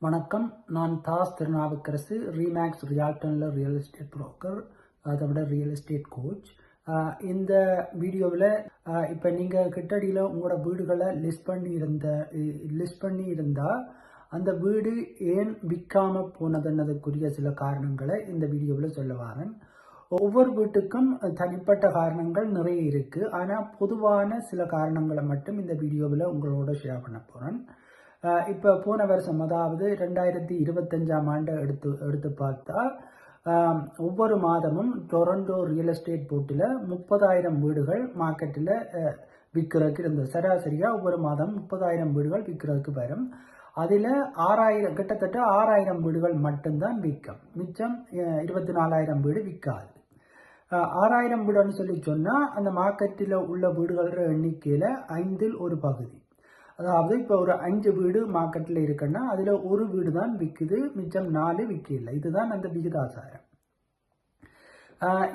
வணக்கம். நான் தாஸ் திருநாவுக்கரசு. ரீமேக்ஸ் ரியால்டனில் ரியல் எஸ்டேட் புரோக்கர், அதை விட ரியல் எஸ்டேட் கோச். இந்த வீடியோவில் இப்போ நீங்கள் கிட்டடியில் உங்களோட வீடுகளை லிஸ்ட் பண்ணி இருந்தால் அந்த வீடு ஏன் விற்காமல் போனதுன்னதுக்குரிய சில காரணங்களை இந்த வீடியோவில் சொல்ல வரேன். ஒவ்வொரு வீட்டுக்கும் தனிப்பட்ட காரணங்கள் நிறைய இருக்குது. ஆனால் பொதுவான சில காரணங்களை மட்டும் இந்த வீடியோவில் உங்களோட ஷேர் பண்ண போகிறேன். இப்போ போன வருஷம், அதாவது 2025ஆம் ஆண்டு எடுத்து பார்த்தா ஒவ்வொரு மாதமும் டொரண்டோ ரியல் எஸ்டேட் போர்ட்டில் 30,000 வீடுகள் மார்க்கெட்டில் விற்கிறதுக்கு இருந்தது. சராசரியாக ஒவ்வொரு மாதம் 30,000 வீடுகள் விற்கிறதுக்கு வரும். அதில் கிட்டத்தட்ட 6,000 வீடுகள் மட்டும்தான் விற்கும். மிச்சம் 24,000 வீடு விற்காது. 6,000 வீடுன்னு சொல்லி சொன்னால் அந்த மார்க்கெட்டில் உள்ள வீடுகளோட எண்ணிக்கையில் 5இல் ஒரு பகுதி. அதாவது இப்போ ஒரு 5 வீடு மார்க்கெட்டில் இருக்குன்னா அதில் ஒரு வீடு தான் விற்குது, மிச்சம் 4 விற்கல. இதுதான் அந்த விகிதாசாரம்.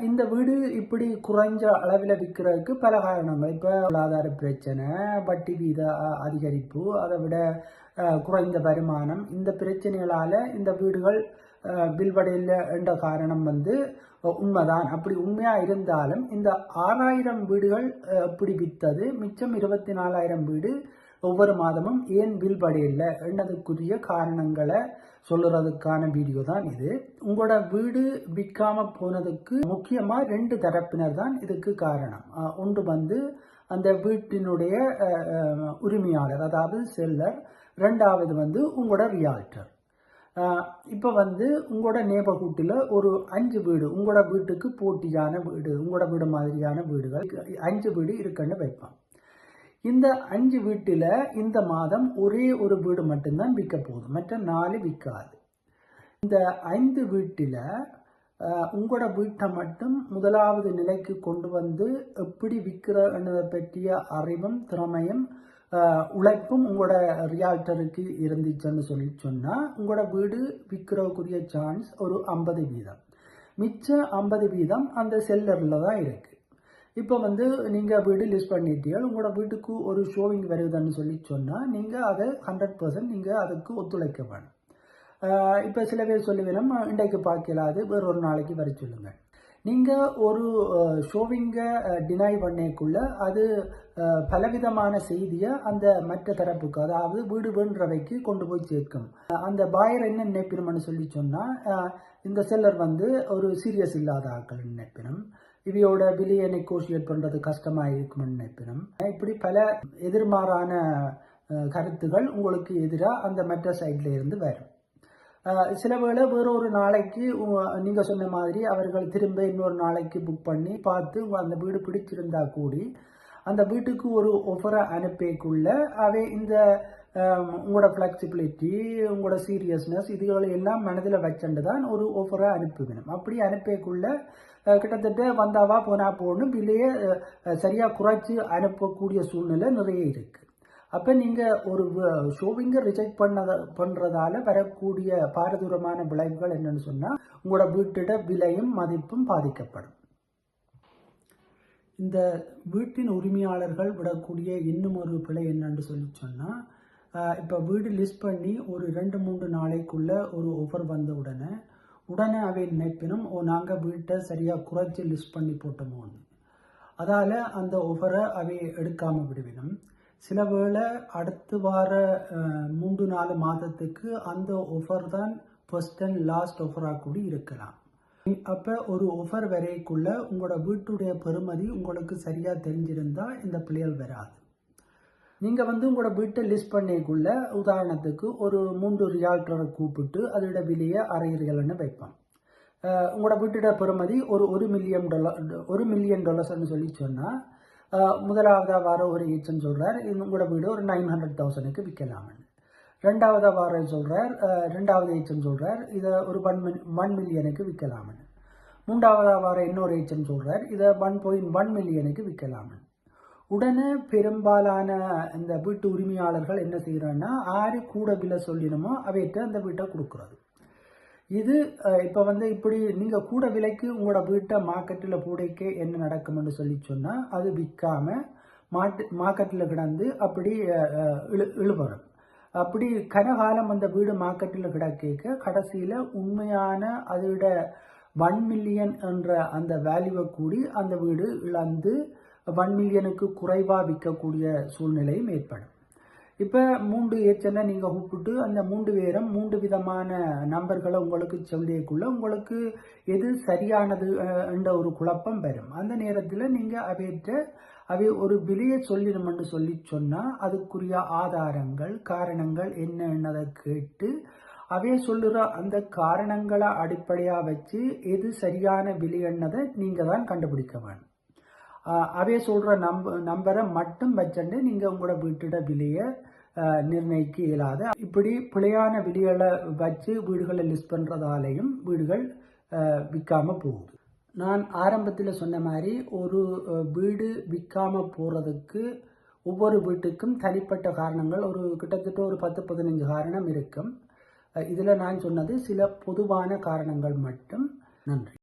இந்த வீடு இப்படி குறைஞ்ச அளவில் விற்கிறதுக்கு பல காரணங்கள். இப்போ பொருளாதார பிரச்சனை, வட்டி வீத அதிகரிப்பு, அதை விட குறைந்த வருமானம், இந்த பிரச்சனைகளால் இந்த வீடுகள் வில்வடையில் என்ற காரணம் உண்மைதான். அப்படி உண்மையாக இருந்தாலும் இந்த 6,000 வீடுகள் இப்படி விற்றது, மிச்சம் 24,000 வீடு ஒவ்வொரு மாதமும் ஏன் வில்வடையில் என்னதுக்குரிய காரணங்களை சொல்லுறதுக்கான வீடியோ தான் இது. உங்களோட வீடு விற்காம போனதுக்கு முக்கியமாக 2 தரப்பினர் தான் இதுக்கு காரணம். ஒன்று அந்த வீட்டினுடைய உரிமையாளர், அதாவது செல்லர். 2வது உங்களோட ரியால்டர். இப்போ உங்களோட நேபர்ஹுட்டில் ஒரு 5 வீடு உங்களோட வீட்டுக்கு போட்டியான வீடு, உங்களோட வீடு மாதிரியான வீடுகள் 5 வீடு இருக்குன்னு வைப்பான். இந்த 5 வீட்டில் இந்த மாதம் ஒரே ஒரு வீடு மட்டும்தான் விற்க போகுது, மற்ற 4 விற்காது. இந்த 5 வீட்டில் உங்களோட வீட்டை மட்டும் முதலாவது நிலைக்கு கொண்டு எப்படி விற்கிறதை பற்றிய அறிவும் திறமையும் உழைப்பும் உங்களோட ரியால்டருக்கு இருந்துச்சுன்னு சொன்னால் உங்களோட வீடு விற்கிறதுக்குரிய சான்ஸ் ஒரு 50%. மிச்ச 50% அந்த செல்லரில் தான் இருக்குது. இப்போ நீங்கள் வீடு லிஸ்ட் பண்ணிட்டீங்க, உங்களோட வீட்டுக்கு ஒரு ஷோவிங் வருதுன்னு சொன்னால் நீங்கள் அதை 100% நீங்கள் அதுக்கு ஒத்துழைக்க வேணும். இப்போ சில பேர் சொல்லுவேன், இன்றைக்கு பார்க்கலாது, வேறு ஒரு நாளைக்கு வர சொல்லுங்கள். நீங்கள் ஒரு ஷோவிங்கை டினை பண்ணக்குள்ள அது பலவிதமான செய்தியை அந்த மற்ற தரப்புக்கு, அதாவது வீடு வேண்டவைக்கு கொண்டு போய் சேர்க்கும். அந்த பாயர் என்ன நினைப்பினும்னு சொன்னால் இந்த செல்லர் ஒரு சீரியஸ் இல்லாத ஆக்கள் நினைப்பினும், இவையோட விலையை நெகோசியேட் பண்ணுறது கஷ்டமாக இருக்கும்னு நினைப்பினும், இப்படி பல எதிர்மாறான கருத்துகள் உங்களுக்கு எதிராக அந்த மற்ற சைட்ல இருந்து வரும். சில வேளை வேறொரு நாளைக்கு நீங்கள் சொன்ன மாதிரி அவர்கள் திரும்ப இன்னொரு நாளைக்கு புக் பண்ணி பார்த்து அந்த வீடு பிடிச்சிருந்தா கூடி அந்த வீட்டுக்கு ஒரு ஒஃபரை அனுப்பக்குள்ள அவை இந்த உங்களோட ஃப்ளெக்சிபிலிட்டி, உங்களோட சீரியஸ்னஸ், இதுகளை எல்லாம் மனதில் வச்சுட்டு தான் ஒரு ஒஃபரை அனுப்பிவிடும். அப்படி அனுப்பக்குள்ள கிட்டத்தட்ட வந்தாவா போனா போகணும், விலையை சரியாக குறைச்சி அனுப்பக்கூடிய சூழ்நிலை நிறைய இருக்குது. அப்போ நீங்கள் ஒரு ஷோவிங்கை ரிஜெக்ட் பண்ணுறதால வரக்கூடிய பாரதூரமான விளைவுகள் என்னன்னு சொன்னால் உங்களோட வீட்டோட விலையும் மதிப்பும் பாதிக்கப்படும். இந்த வீட்டின் உரிமையாளர்கள் விடக்கூடிய இன்னும் ஒரு பிழை என்னன்னு சொன்னால், இப்போ வீடு லிஸ்ட் பண்ணி ஒரு 2-3 நாளைக்குள்ள ஒரு ஆஃபர் வந்த உடனே அவை நினைப்பினும் நாங்கள் வீட்டை சரியாக குறைச்சி லிஸ்ட் பண்ணி போட்டோமோன்னு. அதால் அந்த ஆஃபரை அவை எடுக்காமல் விடுவினும். சில வேளை அடுத்து வார 3-4 மாதத்துக்கு அந்த ஆஃபர் தான் ஃபர்ஸ்ட் அண்ட் லாஸ்ட் ஆஃபராக கூட இருக்கலாம். அப்போ ஒரு ஆஃபர் வரைக்குள்ள உங்களோட வீட்டுடைய பெறுமதி உங்களுக்கு சரியாக தெரிஞ்சிருந்தால் இந்த பிள்ளைகள் வராது. நீங்கள் உங்களோட வீட்டை லிஸ்ட் பண்ணிக்குள்ள உதாரணத்துக்கு ஒரு 3 ரியால்டரை கூப்பிட்டு அதோட விலையை அறையிறீர்கள்னு வைப்பான். உங்களோட வீட்டோட பெறுமதி ஒரு $1 மில்லியன் சொல்லி சொன்னால் முதலாவதாக வார ஒரு ஏஜென்ட் சொல்கிறார் உங்களோட வீடு ஒரு 900,000க்கு விற்கலாம்னு. 2வது வார சொல்கிறார், 2வது ஏஜென்ட் சொல்கிறார் இதை ஒரு 1 மில்லியனுக்கு விற்கலாம்னு. 3வது வார இன்னொரு ஏஜென்ட் சொல்கிறார் இதை 1.1 மில்லியனுக்கு விற்கலாம்னு. உடனே பெரும்பாலான இந்த வீட்டு உரிமையாளர்கள் என்ன செய்கிறாங்கன்னா யாரு கூட விலை சொல்லினமோ அவைகிட்ட அந்த வீட்டை கொடுக்குறது. இது இப்போ இப்படி நீங்கள் கூட விலைக்கு உங்களோட வீட்டை மார்க்கெட்டில் போடைக்க என்ன நடக்கும்னு சொன்னால் அது விற்காம மார்க்கெட்டில் கிடந்து அப்படி இழுபடும். அப்படி கனகாலம் அந்த வீடு மார்க்கெட்டில் கிடக்க கடைசியில் உண்மையான அதோட 1 மில்லியன் என்ற அந்த வேல்யூவை கூடி அந்த வீடு இழந்து 1 மில்லியனுக்கு குறைவாக விற்கக்கூடிய சூழ்நிலையும் ஏற்படும். இப்போ 3 ஏஜென்ட்டை நீங்கள் கூப்பிட்டு அந்த 3 பேரும் 3 விதமான நம்பர்களை உங்களுக்கு சொல்லியக்குள்ள உங்களுக்கு எது சரியானது என்ற ஒரு குழப்பம் வரும். அந்த நேரத்தில் நீங்கள் அவை ஒரு விலையை சொல்லிடணும்னு சொன்னால் அதுக்குரிய ஆதாரங்கள் காரணங்கள் என்னன்னதை கேட்டு அவைய சொல்லுற அந்த காரணங்களை அடிப்படையாக வச்சு எது சரியான விலை என்னதை நீங்கள் தான் கண்டுபிடிக்க வேணும். அவைய சொல்கிற நம்பரை மட்டும் வச்சுட்டு நீங்கள் உங்களோட வீட்டோட விலையை நிர்ணயிக்க இயலாது. இப்படி பிழையான விலைகளை வச்சு வீடுகளை லிஸ்ட் பண்ணுறதாலையும் வீடுகள் விற்காம போகுது. நான் ஆரம்பத்தில் சொன்ன மாதிரி ஒரு வீடு விற்காம போகிறதுக்கு ஒவ்வொரு வீட்டுக்கும் தனிப்பட்ட காரணங்கள் கிட்டத்தட்ட ஒரு 10-15 காரணம் இருக்கும். இதில் நான் சொன்னது சில பொதுவான காரணங்கள் மட்டும். நன்றி.